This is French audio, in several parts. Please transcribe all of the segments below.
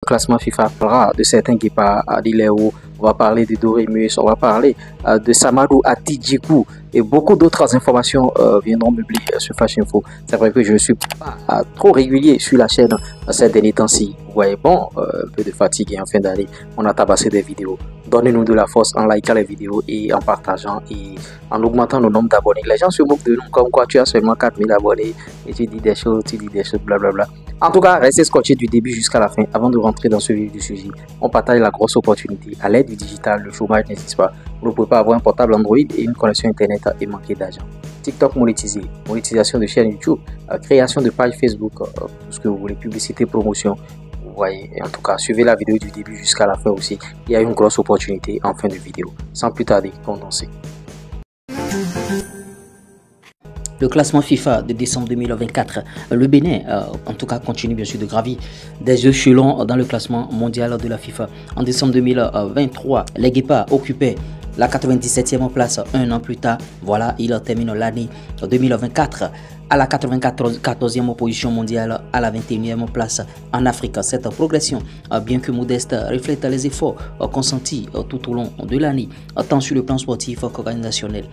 classement FIFA parlera de certains Guépard Adileo, on va parler de Doremus, on va parler de Samadou Atidjikou et beaucoup d'autres informations viendront meubler sur Flash Info. C'est vrai que je ne suis pas trop régulier sur la chaîne ces derniers temps-ci. Vous voyez, bon, un peu de fatigue et en fin d'année, on a tabassé des vidéos. Donnez-nous de la force en likant les vidéos et en partageant et en augmentant le nombre d'abonnés. Les gens se moquent de nous comme quoi tu as seulement 4000 abonnés et tu dis des choses, blablabla. En tout cas, restez scotché du début jusqu'à la fin. Avant de rentrer dans ce vif du sujet, on partage la grosse opportunité. À l'aide du digital, le chômage n'existe pas. Vous ne pouvez pas avoir un portable Android et une connexion Internet et manquer d'argent. TikTok monétisé, monétisation de chaîne YouTube, création de page Facebook, tout ce que vous voulez, publicité, promotion. Vous voyez, en tout cas, suivez la vidéo du début jusqu'à la fin aussi. Il y a une grosse opportunité en fin de vidéo. Sans plus tarder, condensé. Le classement FIFA de décembre 2024, le Bénin, en tout cas, continue bien sûr de gravir des échelons dans le classement mondial de la FIFA. En décembre 2023, les Guépards occupaient la 97e place un an plus tard. Voilà, il termine l'année 2024 à la 94e position mondiale, à la 21e place en Afrique. Cette progression, bien que modeste, reflète les efforts consentis tout au long de l'année, tant sur le plan sportif qu'organisationnel.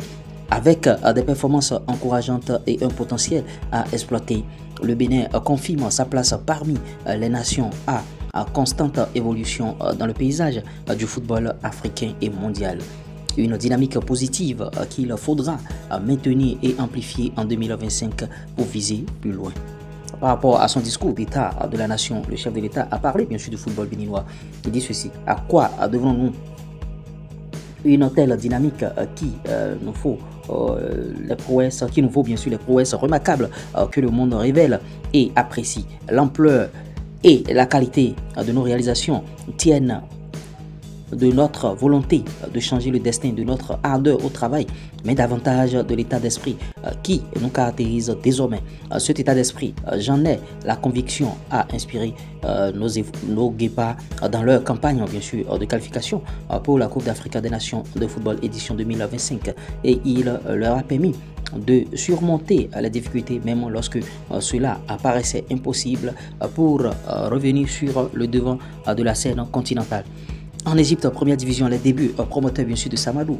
Avec des performances encourageantes et un potentiel à exploiter, le Bénin confirme sa place parmi les nations à constante évolution dans le paysage du football africain et mondial. Une dynamique positive qu'il faudra maintenir et amplifier en 2025 pour viser plus loin. Par rapport à son discours d'état de la nation, le chef de l'État a parlé bien sûr du football béninois. Il dit ceci: à quoi devrons-nous une telle dynamique qui nous faut les prouesses, qui nous vaut bien sûr les prouesses remarquables que le monde révèle et apprécie. L'ampleur et la qualité de nos réalisations tiennent de notre volonté de changer le destin, de notre ardeur au travail, mais davantage de l'état d'esprit qui nous caractérise désormais. Cet état d'esprit, j'en ai la conviction, a inspiré nos Guépards dans leur campagne bien sûr de qualification pour la Coupe d'Afrique des Nations de football édition 2025 et il leur a permis de surmonter les difficultés même lorsque cela apparaissait impossible pour revenir sur le devant de la scène continentale. En Égypte, première division, les débuts promoteurs bien sûr de Samadou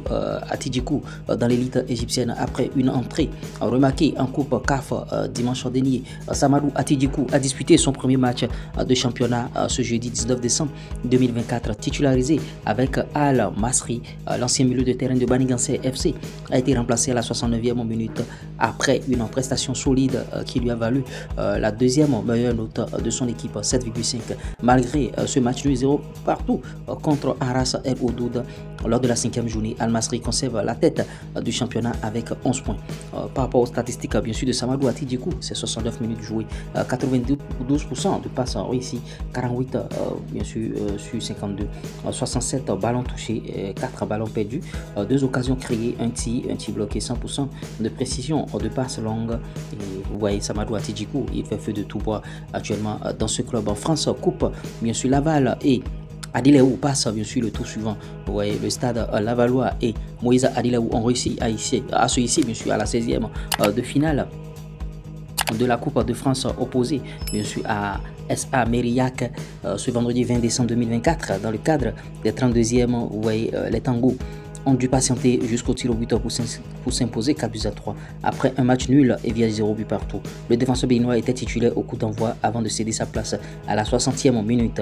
Atidjikou dans l'élite égyptienne après une entrée remarquée en Coupe CAF dimanche dernier. Samadou Atidjikou a disputé son premier match de championnat ce jeudi 19 décembre 2024, titularisé avec Al Masri. L'ancien milieu de terrain de Banigansé FC a été remplacé à la 69e minute après une prestation solide qui lui a valu la deuxième meilleure note de son équipe, 7,5. Malgré ce match de 0 partout contre Aras El Oudoud lors de la 5e journée, Al Masri conserve la tête du championnat avec 11 points. Par rapport aux statistiques bien sûr de Samadou Atidjikou, c'est 69 minutes jouées, 92% de passes réussies, 48 bien sûr sur 52, 67 ballons touchés, 4 ballons perdus, 2 occasions créées, un tir bloqué, 100% de précision de passes longues. Et vous voyez Samadou Atidjikou, il fait feu de tout bois actuellement dans ce club. En France, coupe bien sûr Laval et Adileo passe bien sûr le tour suivant. Vous voyez, le stade Lavallois et Moïse Adileo ont réussi à se hisser bien sûr à la 16e de finale de la Coupe de France opposée bien sûr à SA Mérillac ce vendredi 20 décembre 2024 dans le cadre des 32e. Vous voyez, les Tangos ont dû patienter jusqu'au tir au but pour s'imposer 4-3 après un match nul et via 0 but partout. Le défenseur béninois était titulaire au coup d'envoi avant de céder sa place à la 60e minute.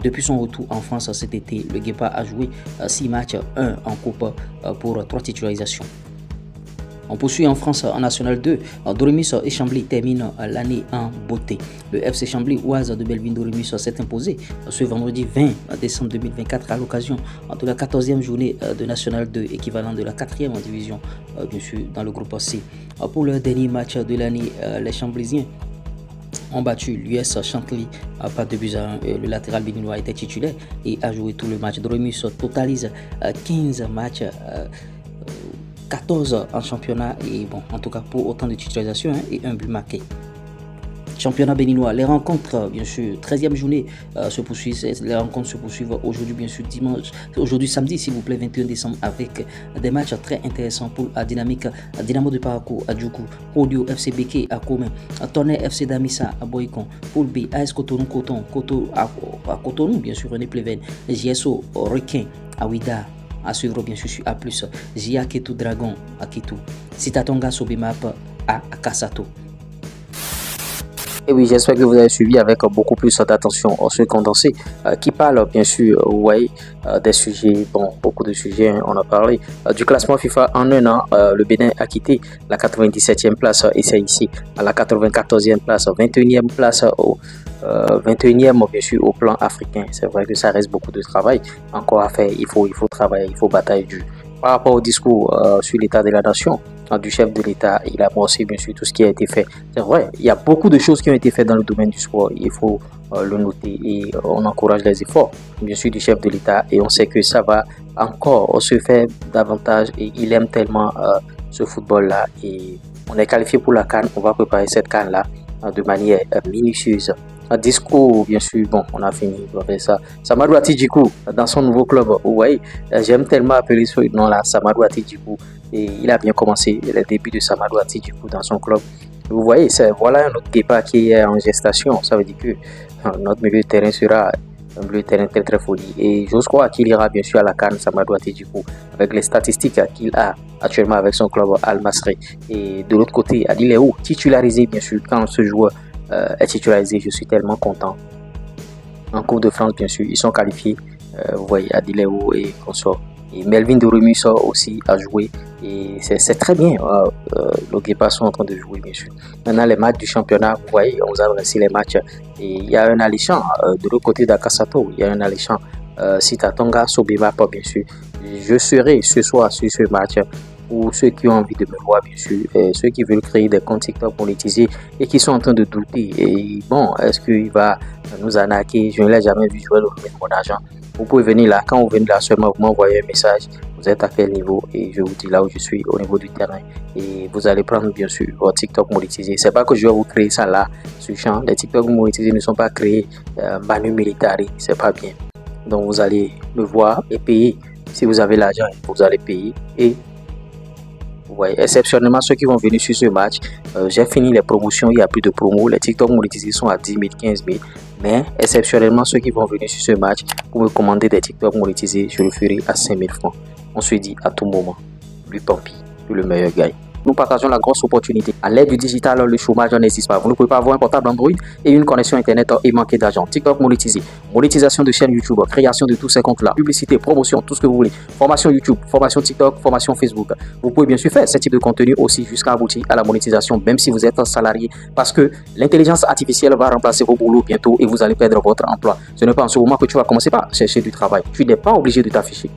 Depuis son retour en France cet été, le Guépard a joué 6 matchs, 1 en coupe pour 3 titularisations. On poursuit en France en National 2. Doremus et Chambly terminent l'année en beauté. Le FC Chambly Oise de Belleville Doremus s'est imposé ce vendredi 20 décembre 2024 à l'occasion de la 14e journée de National 2, équivalent de la 4e division, bien sûr, dans le groupe C. Pour leur dernier match de l'année, les Chamblisiens ont battu l'US Chantilly pas de buts à 1. Le latéral béninois était titulaire et a joué tout le match. Doremus totalise 15 matchs. 14 en championnat et bon, en tout cas pour autant de titularisations et un but marqué. championnat béninois. Les rencontres, bien sûr, 13e journée se poursuivent. Les rencontres se poursuivent aujourd'hui, bien sûr, dimanche, aujourd'hui samedi, s'il vous plaît, 21 décembre, avec des matchs très intéressants pour la dynamique. Dynamo de Parakou à Djoukou, Audio FC Beke à Komen, Tonnerre FC Damissa à Boycon, Poul B, AS Cotonou Coton, à Cotonou, bien sûr, René Pleven, JSO, Requin à Ouida. À suivre bien sûr sur A+, Zia Ketou Dragon à Ketou, Sitatonga Sobimap à Kassato. Et oui, j'espère que vous avez suivi avec beaucoup plus d'attention ce condensé qui parle bien sûr des sujets, bon, beaucoup de sujets, hein, on a parlé du classement FIFA en un an. Le Bénin a quitté la 97e place et c'est ici à la 94e place, 21e place au 21e bien sûr au plan africain. C'est vrai que ça reste beaucoup de travail encore à faire, il faut travailler, il faut batailler dur. Par rapport au discours sur l'état de la nation du chef de l'État, il a pensé bien sûr tout ce qui a été fait. C'est vrai, il y a beaucoup de choses qui ont été faites dans le domaine du sport, il faut le noter et on encourage les efforts bien sûr du chef de l'État et on sait que ça va encore se faire davantage et il aime tellement ce football là et on est qualifié pour la CAN, on va préparer cette CAN là de manière minutieuse. Un discours, bien sûr, bon, on a fini avec ça. Samadou Atidjikou, dans son nouveau club, ouais, j'aime tellement appeler ce nom-là, Samadou Atidjikou. Et il a bien commencé le début de Samadou Atidjikou dans son club. Vous voyez, voilà un autre départ qui est en gestation. Ça veut dire que notre milieu de terrain sera un milieu de terrain très très folie. Et j'ose croire qu'il ira bien sûr à la CAN, Samadou Atidjikou, avec les statistiques qu'il a actuellement avec son club Al Masry. Et de l'autre côté, Adil Léo, titularisé bien sûr quand ce joueur est titularisé, je suis tellement content. En Coupe de France, bien sûr, ils sont qualifiés. Vous voyez, Adiléo et consort. Et Melvin de Remus aussi a joué. Et c'est très bien. Les Guépards sont en train de jouer, bien sûr. Maintenant, les matchs du championnat, vous voyez, on vous a dressé les matchs. Et il y a un alléchant de l'autre côté d'Akasato. Il y a un alléchant Sitatonga Sobimap, bien sûr. Je serai ce soir sur ce match. Pour ceux qui ont envie de me voir, bien sûr, et ceux qui veulent créer des comptes TikTok monétisés et qui sont en train de douter. Et bon, est-ce qu'il va nous arnaquer? Je ne l'ai jamais vu jouer mon argent. Vous pouvez venir là. Quand vous venez là seulement, vous m'envoyez un message. Vous êtes à quel niveau? Et je vous dis là où je suis, au niveau du terrain. Et vous allez prendre, bien sûr, votre TikTok monétisé. C'est pas que je vais vous créer ça là, sur le champ. Les TikTok monétisés ne sont pas créés manu militari. C'est pas bien. Donc, vous allez me voir et payer. Si vous avez l'argent, vous allez payer et ouais, exceptionnellement ceux qui vont venir sur ce match, j'ai fini les promotions, il n'y a plus de promos, les TikTok monétisés sont à 10 000, 15 000, mais exceptionnellement ceux qui vont venir sur ce match, pour me commander des TikTok monétisés, je le ferai à 5 000 francs. On se dit à tout moment, lui Pampi, le meilleur gars. Nous partageons la grosse opportunité. À l'aide du digital, le chômage n'existe pas. Vous ne pouvez pas avoir un portable Android et une connexion Internet et manquer d'argent. TikTok monétisé, monétisation de chaîne YouTube, création de tous ces comptes-là, publicité, promotion, tout ce que vous voulez. Formation YouTube, formation TikTok, formation Facebook. Vous pouvez bien sûr faire ce type de contenu aussi jusqu'à aboutir à la monétisation, même si vous êtes un salarié, parce que l'intelligence artificielle va remplacer vos boulots bientôt et vous allez perdre votre emploi. Ce n'est pas en ce moment que tu vas commencer par chercher du travail. Tu n'es pas obligé de t'afficher.